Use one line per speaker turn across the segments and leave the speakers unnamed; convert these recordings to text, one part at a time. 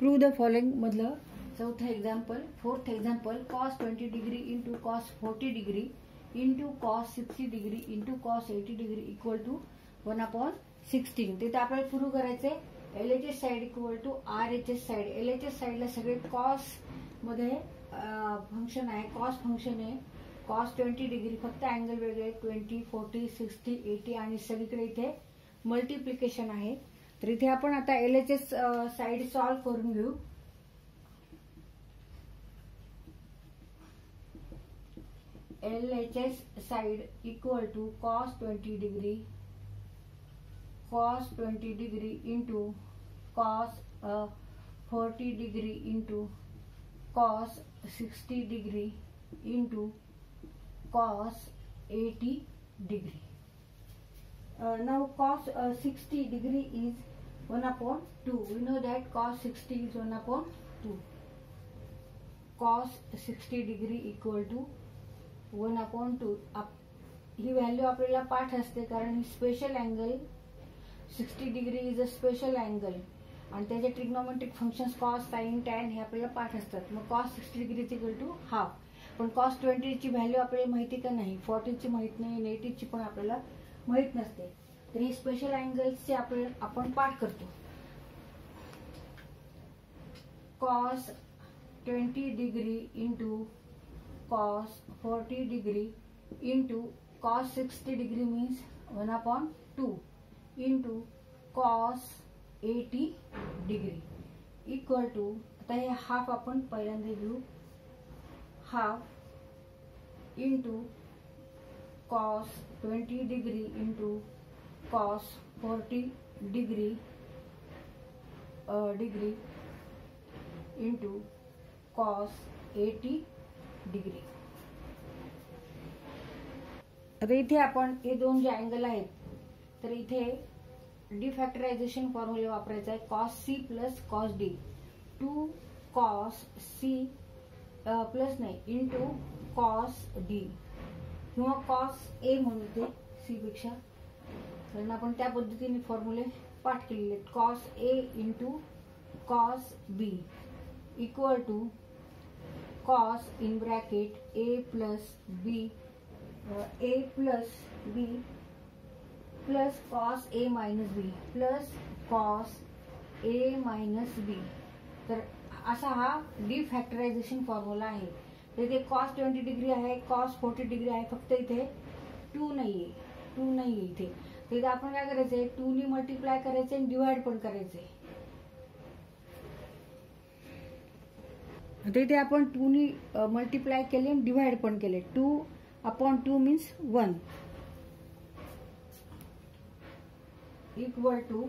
Prove the following मधलं चौथं example, fourth example, cos 20 degree into cos 40 degree into cos 60 degree into cos 80 degree equal to 1/16. तिथे आपल्याला prove करायचंय LHS side equal to RHS side. LHS साइडला सगळे cos मध्ये function आहे, cos function आहे. cos 20 डिग्री फक्त अँगल वेगळे 20, 40, 60, 80 आणि सगळीकडे इथे मल्टिप्लिकेशन आहे. तर इथे आपण आता LHS साइड सॉल्व्ह करून घेऊ. LHS side equal to cos 20 degree into cos 40 degree into cos 60 degree into cos 80 degree. Now cos 60 degree is 1/2. We know that cos 60 is 1/2. Cos 60 degree equal to 1/2. ही value आपल्याला पाठ असते कारण ही special angle 60 degree is a special angle आणि त्याचे trigonometric functions cos, sin, tan हे आपल्याला पाठ असतात. मग cos 60 degree is equal to half. पण cos 20 ची व्हॅल्यू आपल्याला माहिती का नाही, 40 ची माहित नाही, 80 ची पण आपल्याला माहित नसते. तर ही स्पेशल अँगल्सचे आपण पाठ करतो. cos 20 degree into cos 40 degree into cos 60 degree मीन्स 1/2 into cos 80 degree equal to, आता हे हाफ आपण पहिल्यांदा घेऊ, half into cos 20 degree into cos 40 degree into cos 80 degree. आता इथे आपण हे दोन जे अँगल आहेत तर इथे डिफॅक्टरायझेशन फॉर्म्युला वापरायचा आहे. cos C plus cos D 2 cos C plus नाही इंटू cos D किंवा cos A म्हणून ते C पेक्षा, कारण आपण त्या पद्धतीने फॉर्म्युले पाठ केलेले आहेत. cos A into cos B equal to cos in bracket A plus B plus cos A minus B plus cos A minus B. तर असा हा डिफॅक्टरायझेशन फॉर्म्युला आहे. तर इथे cos 20 डिग्री आहे, cos 40 डिग्री आहे, फक्त इथे 2 नाहीये इथे. तर इथे आपण काय करायचंय, 2 नी मल्टिप्लाय करायचे आणि डिवाइड पण करायचंय. आता इथे आपण 2 नी मल्टिप्लाय केले आणि डिवाइड पण केले. 2/2 means 1 equal to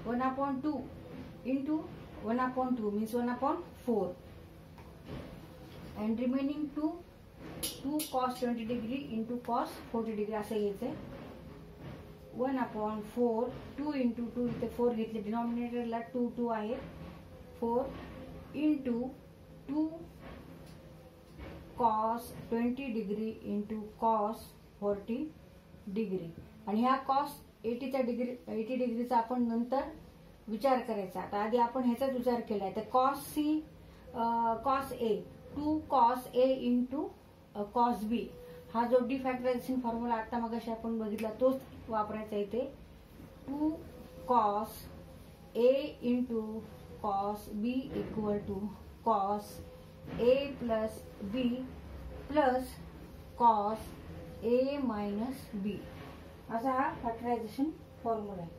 1/2 into 1/2 means 1/4 and remaining 2 cos 20 degree into cos 40 degree असं घ्यायचंय. 1/4 2 इंटू 2 इथे 4 घेतले, डिनॉमिनेटरला 2 आहे, 4 into 2 cos 20 degree into cos 40 degree. आणि ह्या cos 80 डिग्रीचा आपण नंतर विचार करायचा. आता आधी आपण ह्याचाच विचार केलाय. तर cos A 2 cos A into cos B हा जो डिफॅक्टरायझेशन फॉर्म्युला आता मगाशी आपण बघितला तोच वापरायचा इथे. 2 cos A into cos B equal to cos A plus B plus cos A minus B असा हा फॅक्टरायझेशन फॉर्म्युला आहे.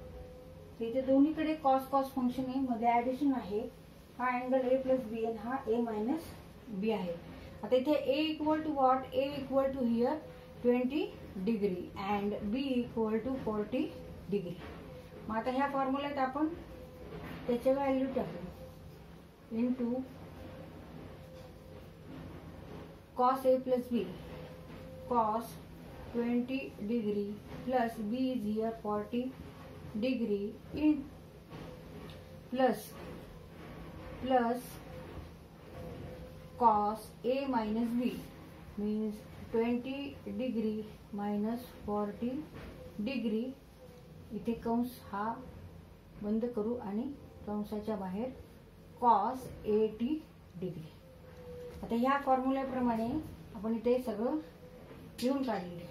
इथे दोन्हीकडे cos फंक्शन आहे, मध्ये ऍडिशन आहे. हा अँगल A प्लस B आणि हा A मायनस B आहे. आता इथे A equal to what, A equal to here 20 degree and B equal to 40 degree. मग आता ह्या फॉर्म्युल्यात आपण त्याचे व्हॅल्यू टाकू into cos A plus B cos 20 degree plus B is here 40 degree in plus cos A minus B means 20 degree minus 40 degree. इथे कंस हा बंद करू आणि कंसाच्या बाहेर कॉस 80 डिग्री. आता ह्या फॉर्म्युल्याप्रमाणे आपण इथे सगळं लिहून काढलेलं आहे.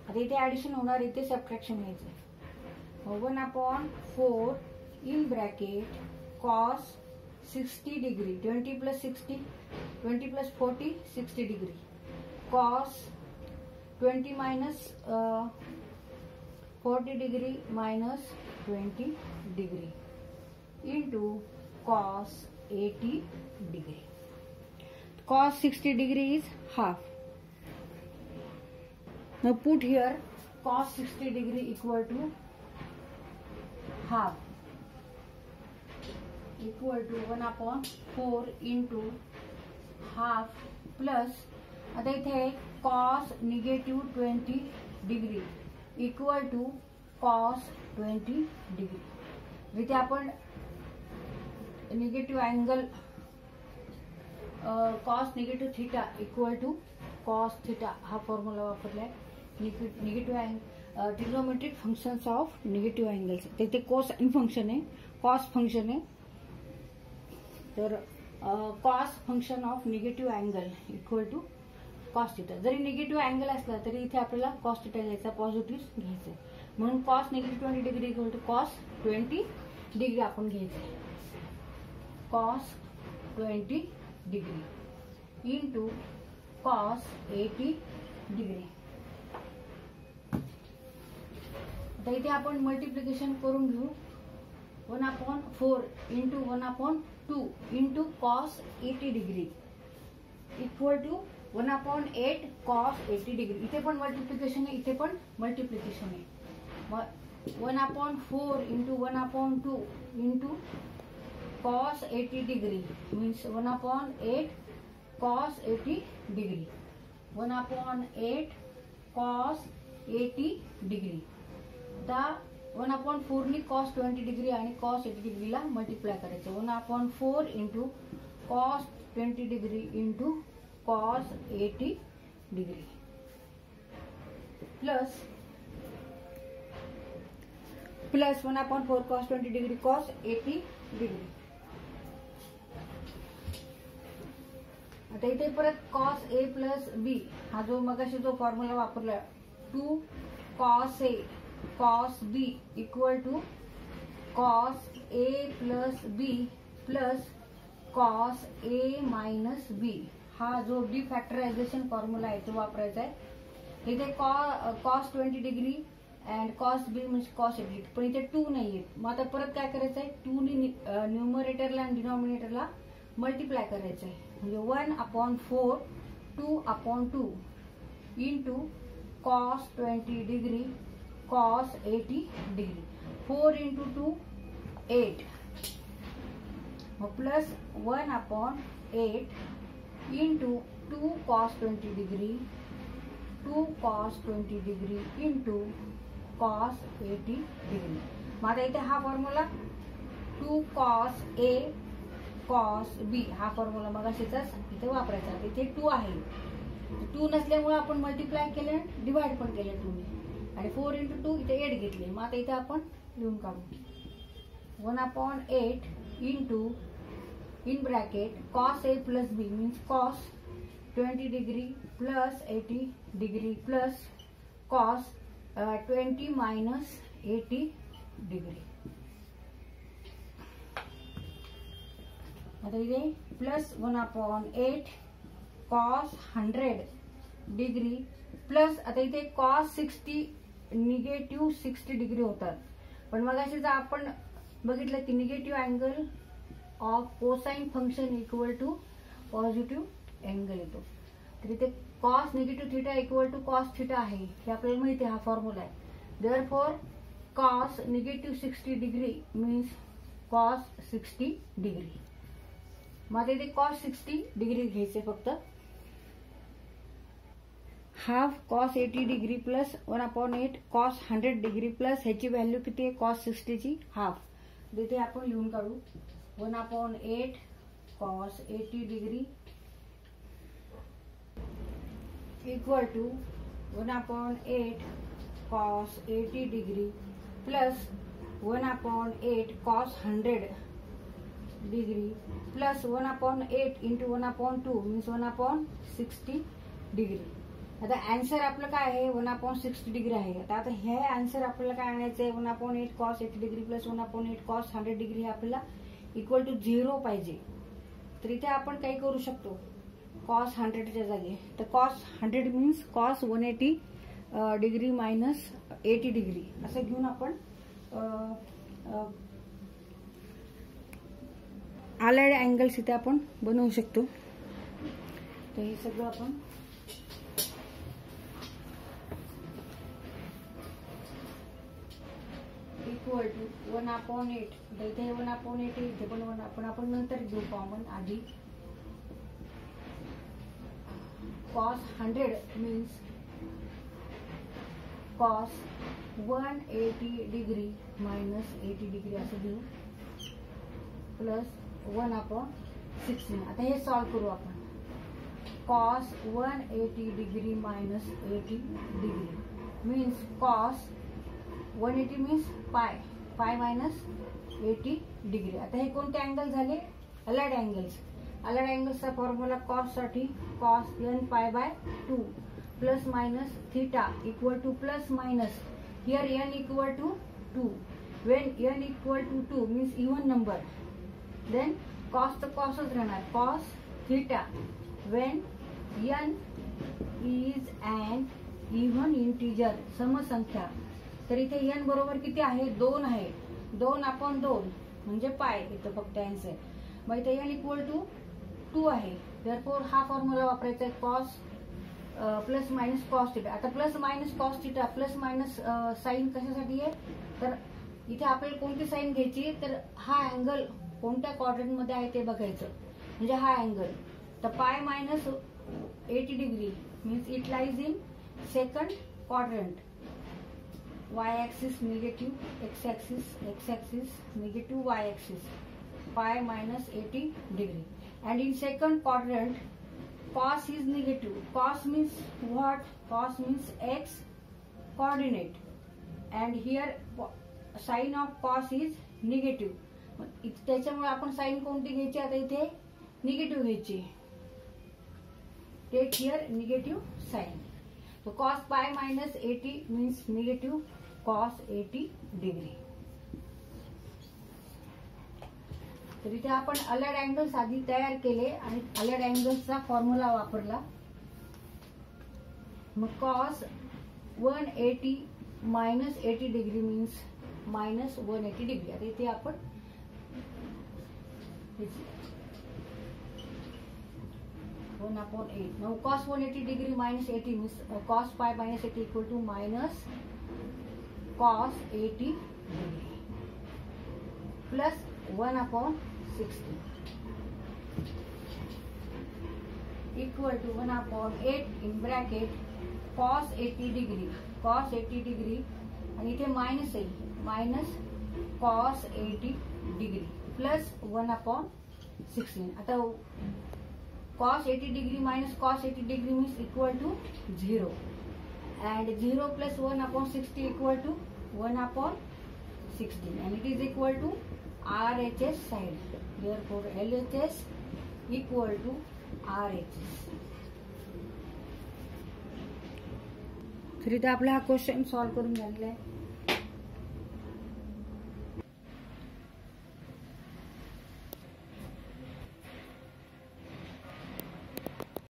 आता इथे ॲडिशन होणार, इथे सबट्रॅक्शन व्हायचं. 1/4 in bracket cos 60 degree, 20 + 60, 20 + 40, 60 degree, cos 20 minus 40 degree minus 20 degree into cos 80 degree. Cos 60 degree is half. Now put here cos 60 degree equal to half, equal to 1/4 into half plus, आता इथे cos -20 degree equal to cos 20 degree. इथे आपण negative angle cos -θ equal to cos θ हा formula वापरलाय. Negative trigonometric functions of negative angles. तिथे cosine function आहे, cos function आहे. तर cos function of negative angle equal to cos theta. जरी negative angle असला तरी इथे आपल्याला कॉस थिटा घ्यायचा, पॉझिटिव्ह घ्यायचं. म्हणून cos -20 degree equal to cos 20 degree आपण घ्यायचं. Cos 20 degree into cos 80 degree. आता इथे आपण मल्टिप्लिकेशन करून घेऊ. 1/4 into 1/2 into cos 80 degree equal to 1/8 cos 80 degree. इथे पण मल्टिप्लिकेशन आहे, इथे पण मल्टिप्लिकेशन आहे. 1/4 into 1/2 into cos 80 degree means 1/8 cos 80 degree. 1/8 cos 80 degree. आता 1/4 नी कॉस 20 डिग्री आणि कॉस 80 डिग्रीला मल्टिप्लाय करायचं. 1/4 into cos 20 degree into cos 80 degree plus 1/4 cos 20 degree cos 80 degree. आता इथे परत कॉस ए प्लस बी हा जो मगाशी जो फॉर्म्युला वापरला 2 cos A cos B equal to cos A plus B plus cos A minus B. हा जो डिफॅक्टरायझेशन फॉर्म्युला आहे तो वापरायचा आहे. इथे cos 20 degree and cos B म्हणजे कॉस 80, पण इथे 2 नाहीये. मग आता परत काय करायचं आहे, 2 नी न्यूमरेटरला आणि डिनॉमिनेटरला मल्टिप्लाय करायचं आहे. म्हणजे 1/4 2/2 into cos 20 degree cos 80 degree. 4 into 2 8 plus 1/8 into 2 cos 20 degree 2 cos 20 degree into cos 80 degree. मग आता इथे हा फॉर्म्युला 2 कॉस ए कॉस बी हा फॉर्म्युला मगाशीचाच इथे वापरायचा. इथे 2 आहे, 2 नसल्यामुळे आपण मल्टिप्लाय केलं, डिवाइड पण केलं 2 ने, आणि 4 इंटू 2 इथे 8 घेतले. मग आता इथे आपण लिहून काढू. 1/8 into in bracket cos a plus b means cos 20 degree plus 80 degree plus cos 20 minus 80 degree. आता इथे प्लस 1/8 cos 100 डिग्री प्लस आता इथे cos 60 निगेटिव्ह 60 डिग्री होतात. पण मग असे जर आपण बघितलं की negative angle of cosine function equal to positive angle येतो. तर इथे cos negative theta equal to cos theta आहे हे आपल्याला माहिती आहे, हा फॉर्म्युला आहे. Therefore cos negative 60 degree means cos 60 degree. मग इथे कॉस 60 डिग्री घ्यायचे फक्त. Half cos 80 degree plus 1/8 cos 100 degree plus ह्याची व्हॅल्यू किती आहे कॉस 60 ची हाफ. इथे आपण लिहून काढू. 1/8 cos 80 degree equal to 1/8 cos 80 degree plus 1/8 cos 100 degree plus 1/8 into 1/2 means 1/60 degree. आता आन्सर आपलं काय आहे 1/60 डिग्री आहे. आता हे आन्सर आपल्याला काय आणायचं आहे 1/8 cos 80 degree plus 1/8 cos 100 degree हे आपल्याला इक्वल टू 0 पाहिजे. तर इथे आपण काही करू शकतो कॉस 100च्या जागी. तर cos 100 means cos 180 degree minus 80 degree असं घेऊन आपण अलाइड अँगल्स इथे आपण बनवू शकतो. तर हे सगळं आपण इक्वल टू 1/8. इथे 1/8 इथे पण आपण नंतर घेऊ कॉमन. आधी cos 100 means cos 180 degree minus 80 degree असं घेऊ प्लस 1/16. आता हे सॉल्व करू आपण. cos 180 degree minus 80 degree means cos 180 means pi minus 80 degree. आता हे कोणते अँगल झाले अलाइड अँगल्स. अलाइड अँगल्सचा फॉर्म्युला कॉस साठी cos n π/2 plus minus theta equal to plus minus here n equal to 2. When n equal to 2 means even number then cos तर कॉसच राहणार cos theta when n is and even integer समसंख्या. तर इथे n बरोबर किती आहे 2 आहे. 2/2 म्हणजे पाय इथं फक्त आन्सर. मग इथे n इक्वल टू 2 आहे. देअरफॉर हा फॉर्म्युला वापरायचा आहे cos plus minus cos theta. आता plus minus cos theta plus minus sine कशासाठी आहे तर इथे आपल्याला कोणती साइन घ्यायची तर हा अँगल कोणत्या क्वाड्रंट मध्ये आहे ते बघायचं म्हणजे हा अँगल. तर पाय minus 80 degree means it lies in second quadrant. y axis negative x axis negative y axis pi minus 80 degree. And in second quadrant cos is negative. Cos means what? Cos means x coordinate and here sin of cos is negative. त्याच्यामुळे आपण sign कोणती घ्यायची आता इथे negative घ्यायची. Take here negative sign. So cos pi minus 80 means negative cos 80 degree. तर इथे आपण अलाइड अँगल्स आधी तयार केले आणि अलाइड अँगल्सचा फॉर्म्युला वापरला. मग cos 180 minus 80 degree means minus 180 degree. आता इथे आपण 1/8. Now cos 180 degree minus 80 means cos pi minus 80 equal to minus cos 80 degree plus 1/60 equal to 1/8 in bracket cos 80 degree आणि इथे मायनस आहे मायनस cos 80 डिग्री प्लस 1/16. आता cos 80 degree minus cos 80 degree means equal to 0 and 0 plus 1/60 equal to 1/16 and it is equal to RHS side. Therefore LHS equal to RHS. तर इथे आपला हा question solve करून झालेला आहे.